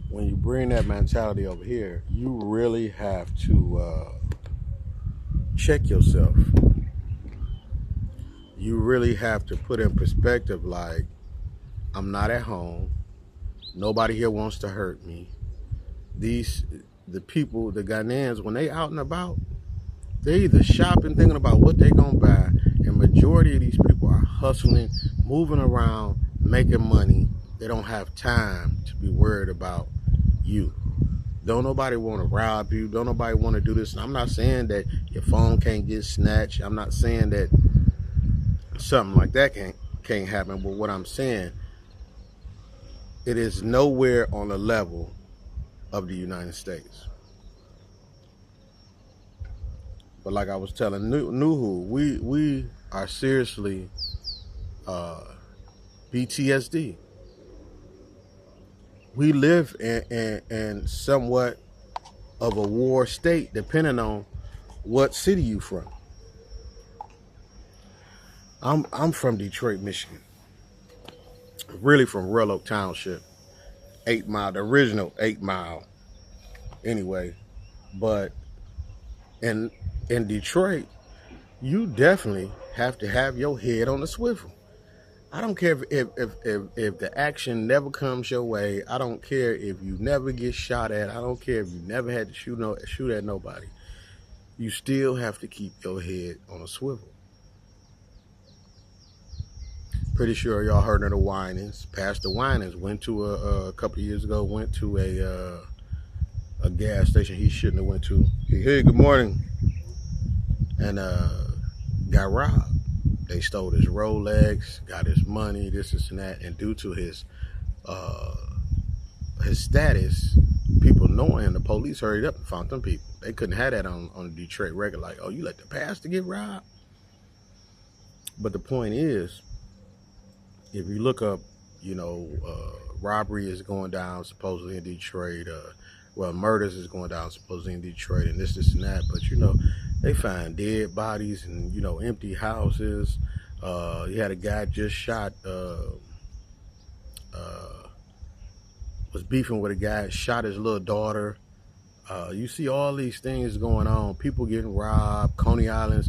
when you bring that mentality over here, you really have to check yourself. You really have to put in perspective, like, I'm not at home. Nobody here wants to hurt me. The people, the Ghanaians, when they out and about, they either shopping, thinking about what they gonna buy, and majority of these people are hustling, moving around, making money. They don't have time to be worried about you. Don't nobody want to rob you. Don't nobody want to do this. And I'm not saying that your phone can't get snatched. I'm not saying that something like that can't happen. But what I'm saying, it is nowhere on the level of the United States. But like I was telling Nuhu, we are seriously PTSD. We live in somewhat of a war state, depending on what city you from. I'm from Detroit, Michigan. Really from Royal Oak Township, 8 Mile, the original 8 Mile. Anyway, but in Detroit, you definitely have to have your head on the swivel. I don't care if the action never comes your way. I don't care if you never get shot at. I don't care if you never had to shoot at nobody. You still have to keep your head on a swivel. Pretty sure y'all heard of the Winans. Pastor Winans went to a couple of years ago. Went to a gas station he shouldn't have went to. Hey, good morning. And got robbed. They stole his Rolex, got his money, this and that, and due to his status, people knowing him, the police hurried up and found them people. They couldn't have that on the Detroit record, like, oh, you let the pastor get robbed? But the point is, if you look up, robbery is going down supposedly in Detroit, murders is going down supposedly in Detroit, and this and that, but they find dead bodies and empty houses. You had a guy just shot, was beefing with a guy, shot his little daughter. You see all these things going on, people getting robbed, Coney Islands.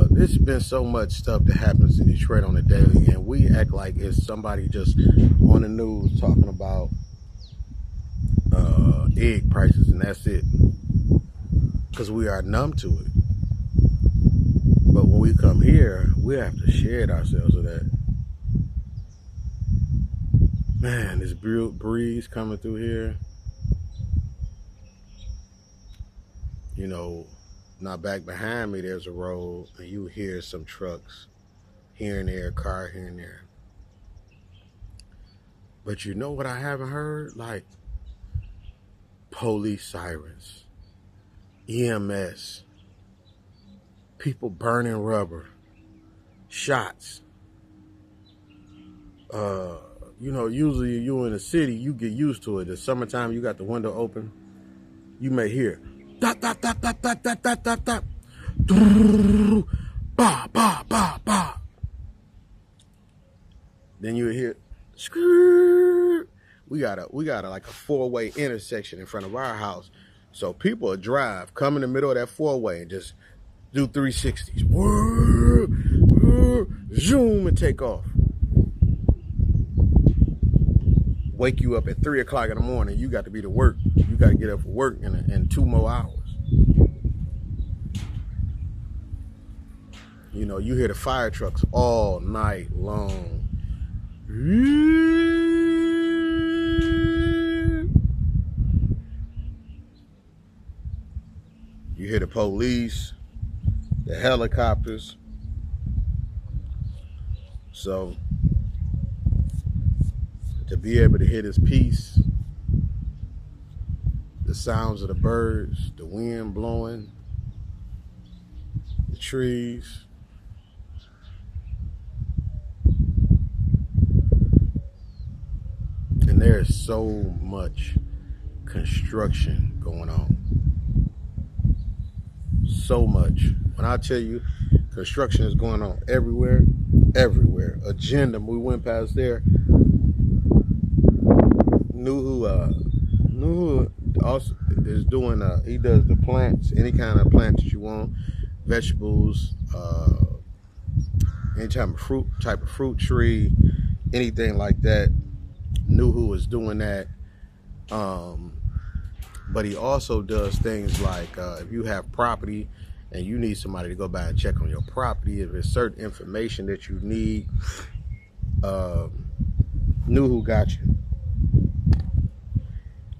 There's been so much stuff that happens in Detroit on a daily, and we act like it's somebody just on the news talking about egg prices and that's it, because we are numb to it. But when we come here, we have to shed ourselves with that. Man, this breeze coming through here. Now back behind me, there's a road, and you hear some trucks here and there, car here and there. But you know what I haven't heard? Like police sirens, EMS, people burning rubber, shots. Usually you in the city, you get used to it. The summertime, you got the window open, you may hear dot dot dot dot dot dot dot dot dot, ba ba ba ba. Then you hear screw. We got like a 4-way intersection in front of our house, so people will drive, come in the middle of that 4-way and just do 360s, zoom, and take off. Wake you up at 3 o'clock in the morning. You got to be to work. You got to get up for work in 2 more hours. You hear the fire trucks all night long. You hear the police, the helicopters. So to be able to hear this peace, the sounds of the birds, the wind blowing, the trees. And there's so much construction going on. So much. When I tell you, construction is going on everywhere. Agenda, we went past there. Nuhu, Nuhu also is doing. He does the plants, any kind of plants that you want, vegetables, any type of fruit tree, anything like that. Nuhu is doing that. But he also does things like if you have property and you need somebody to go by and check on your property, if there's certain information that you need, Nuhu got you.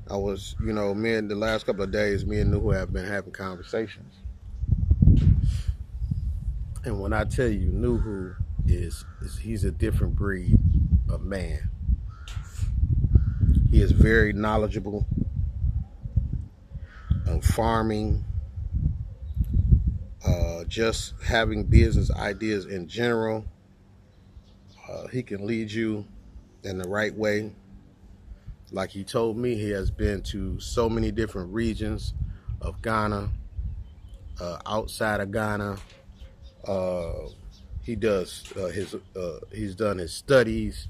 I was, the last couple of days, me and Nuhu have been having conversations. And when I tell you, Nuhu he's a different breed of man. He is very knowledgeable on farming, just having business ideas in general. He can lead you in the right way. Like he told me, he has been to so many different regions of Ghana, outside of Ghana. He's done his studies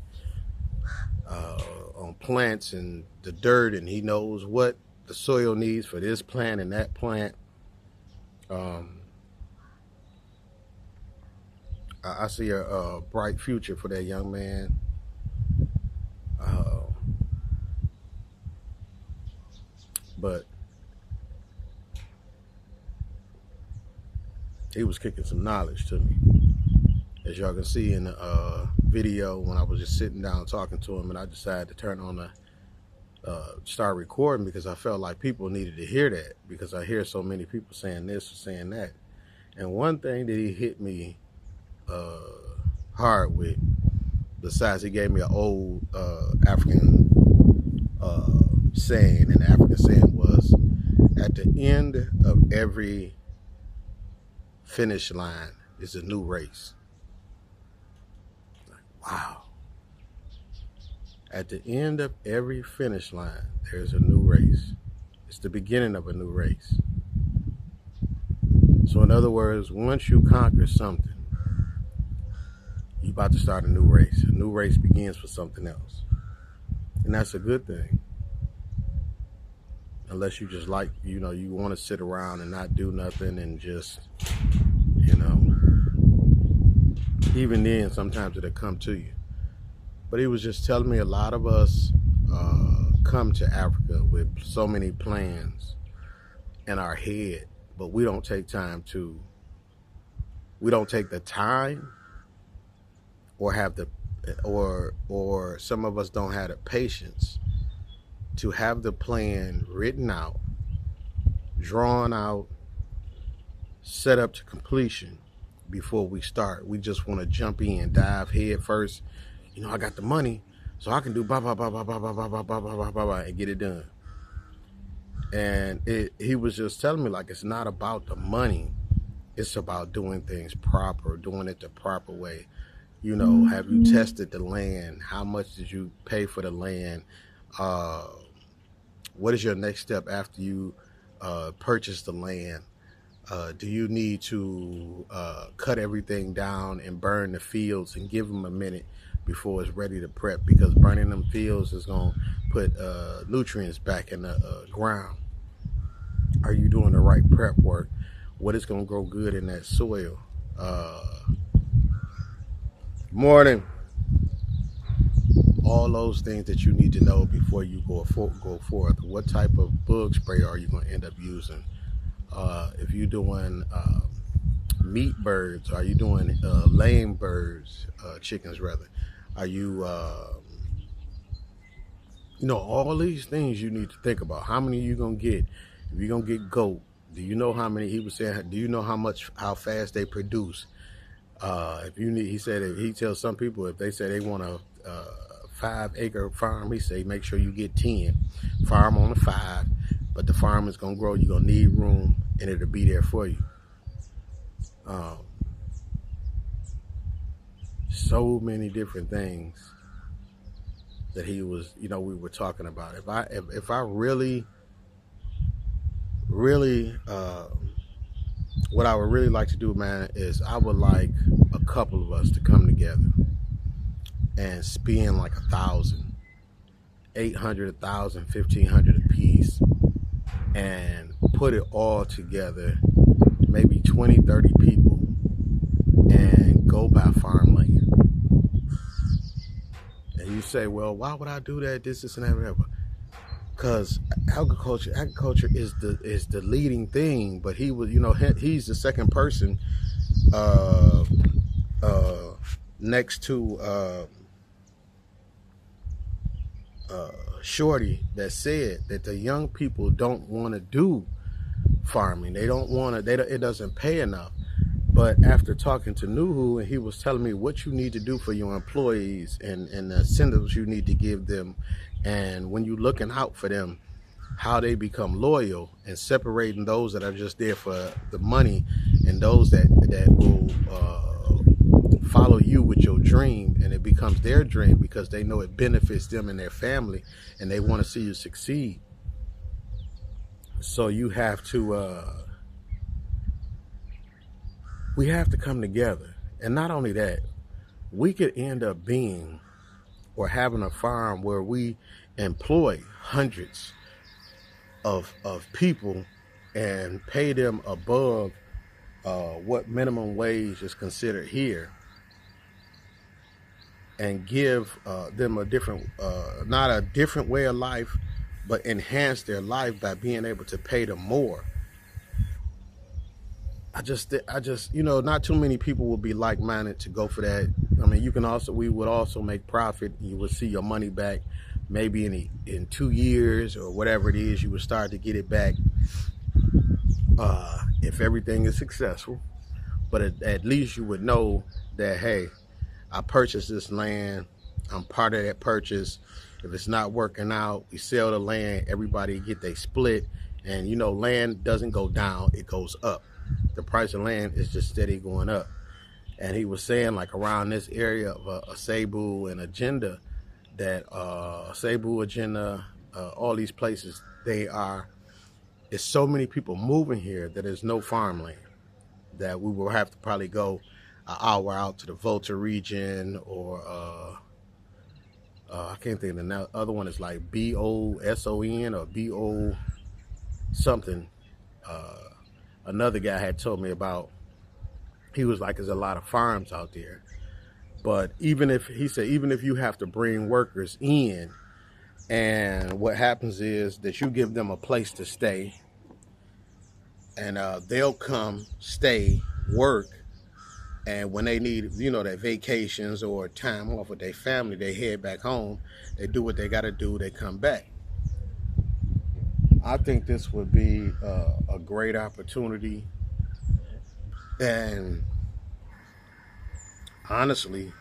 on plants and the dirt, and he knows what the soil needs for this plant and that plant. I see a bright future for that young man. But he was kicking some knowledge to me, as y'all can see in the video, when I was just sitting down talking to him, and I decided to turn on the start recording because I felt like people needed to hear that, because I hear so many people saying this or saying that. And one thing that he hit me hard with, besides he gave me an old African saying, and the African saying was, at the end of every finish line is a new race. Wow. At the end of every finish line, there's a new race. It's the beginning of a new race. So in other words, once you conquer something, you're about to start a new race. A new race begins for something else. And that's a good thing. Unless you just like, you want to sit around and not do nothing and just, even then, sometimes it'll come to you. But he was just telling me a lot of us come to Africa with so many plans in our head, but we don't take the time or some of us don't have the patience to have the plan written out, drawn out, set up to completion before we start. We just want to jump in, dive head first. I got the money, so I can do blah, blah, blah, blah, blah, blah, blah, blah, blah, blah, blah, blah, and get it done. And he was just telling me, like, it's not about the money. It's about doing things proper, doing it the proper way. Have you tested the land? How much did you pay for the land? What is your next step after you purchase the land? Do you need to cut everything down and burn the fields and give them a minute before it's ready to prep? Because burning them fields is going to put nutrients back in the ground. Are you doing the right prep work? What is going to grow good in that soil? Morning. All those things that you need to know before you go forth. What type of bug spray are you going to end up using? If you're doing meat birds, are you doing laying birds, chickens rather? Are you, all these things you need to think about. How many are you going to get? If you're going to get goat, do you know how many? He was saying, do you know how fast they produce? If you need, he said, if he tells some people, if they say they want a 5-acre farm, he say make sure you get 10. Farm on the 5, but the farm is gonna grow. You're gonna need room, and it'll be there for you. So many different things that he was, we were talking about. If I really, what I would really like to do, man, is I would like a couple of us to come together and spend like 1,000, 800, 1,000, 1,500 a piece and put it all together, maybe 20, 30 people, and go buy farmland. And you say, well, why would I do that? This and that, whatever. Because agriculture is the leading thing. But he was, he's the second person next to Shorty that said that the young people don't want to do farming. They don't want to. It doesn't pay enough. But after talking to Nuhu, and he was telling me what you need to do for your employees and the incentives you need to give them, and when you're looking out for them, how they become loyal, and separating those that are just there for the money and those that will follow you with your dream, and it becomes their dream because they know it benefits them and their family, and they want to see you succeed. So you have to we have to come together. And not only that, we could end up being or having a farm where we employ hundreds of people and pay them above what minimum wage is considered here, and give them a different, not a different way of life, but enhance their life by being able to pay them more. I just, not too many people will be like-minded to go for that. I mean, we would also make profit. You would see your money back maybe in 2 years or whatever it is. You would start to get it back if everything is successful. But at least you would know that, hey, I purchased this land. I'm part of that purchase. If it's not working out, we sell the land. Everybody get their split. And, land doesn't go down. It goes up. The price of land is just steady going up. And he was saying, like, around this area of Cebu and Agenda, that Cebu, Agenda, all these places, it's so many people moving here that there's no farmland, that we will have to probably go an hour out to the Volta region, or I can't think of the other one. Is like BOSON or BO something. Another guy had told me about. He was like, there's a lot of farms out there. But even if you have to bring workers in, and what happens is that you give them a place to stay, and they'll come, stay, work, and when they need, their vacations or time off with their family, they head back home. They do what they got to do. They come back. I think this would be a great opportunity. And honestly,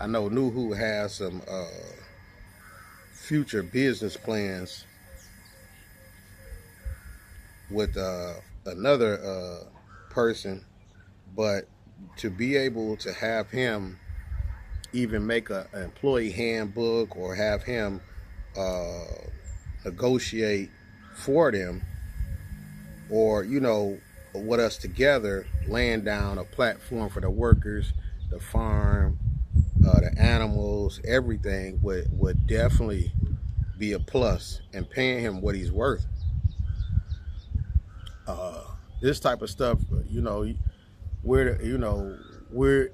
I know Nuhu has some future business plans with another person, but to be able to have him even make an employee handbook, or have him negotiate for them, or with us together, laying down a platform for the workers, the farm, the animals, everything would definitely be a plus, and paying him what he's worth. This type of stuff, we're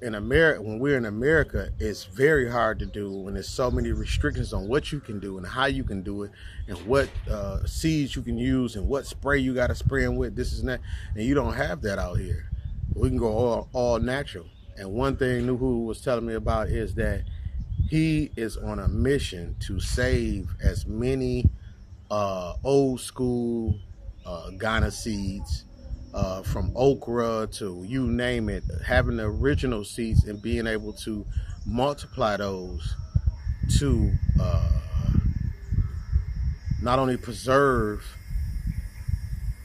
in America. When we're in America, it's very hard to do when there's so many restrictions on what you can do and how you can do it, and what seeds you can use, and what spray you got to spray them with, this and that. And you don't have that out here. We can go all natural. And one thing Nuhu was telling me about is that he is on a mission to save as many old school Ghana seeds, from okra to you name it, having the original seeds and being able to multiply those to not only preserve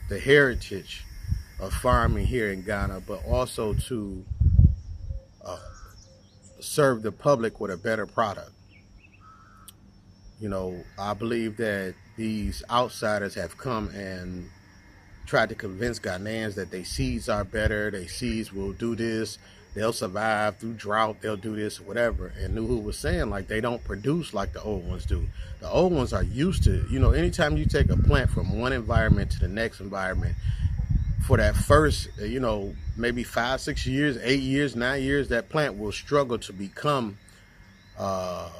the heritage of farming here in Ghana, but also to serve the public with a better product. I believe that these outsiders have come and tried to convince Ghanaians that their seeds are better, their seeds will do this, they'll survive through drought, they'll do this or whatever. And Nuhu was saying like they don't produce like the old ones do. The old ones are used to, anytime you take a plant from one environment to the next environment, for that first, maybe 5, 6 years, 8 years, 9 years, that plant will struggle to become uh,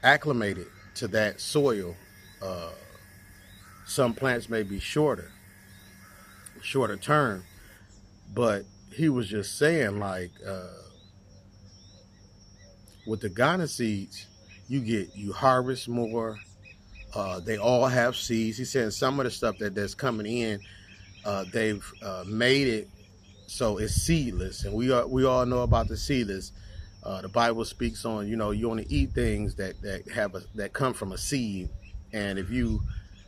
acclimated to that soil. Uh, some plants may be shorter term, but he was just saying like with the Ghana seeds, you harvest more. They all have seeds. He said some of the stuff that's coming in, they've made it so it's seedless, and we all know about the seedless. The Bible speaks on, you only eat things that come from a seed, and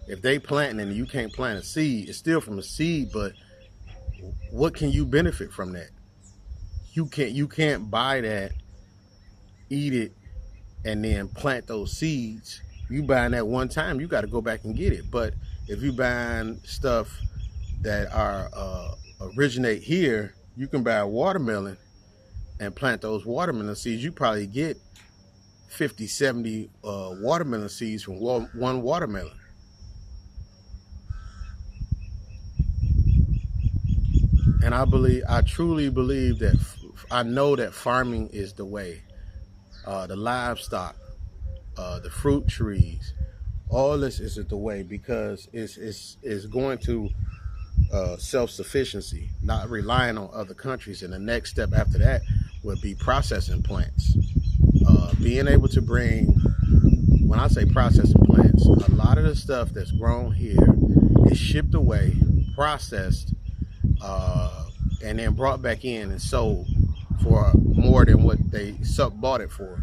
if they planting and you can't plant a seed, it's still from a seed, but what can you benefit from that? You can't buy that, eat it, and then plant those seeds. You buying that one time, you got to go back and get it. But if you buying stuff that are originate here, you can buy a watermelon and plant those watermelon seeds. You probably get 50, 70 watermelon seeds from one watermelon. And I truly believe that, I know that farming is the way. The livestock, the fruit trees, all this is the way, because it's going to self-sufficiency, not relying on other countries. And the next step after that would be processing plants. Being able to bring, when I say processing plants, a lot of the stuff that's grown here is shipped away, processed, and then brought back in and sold for more than what they bought it for.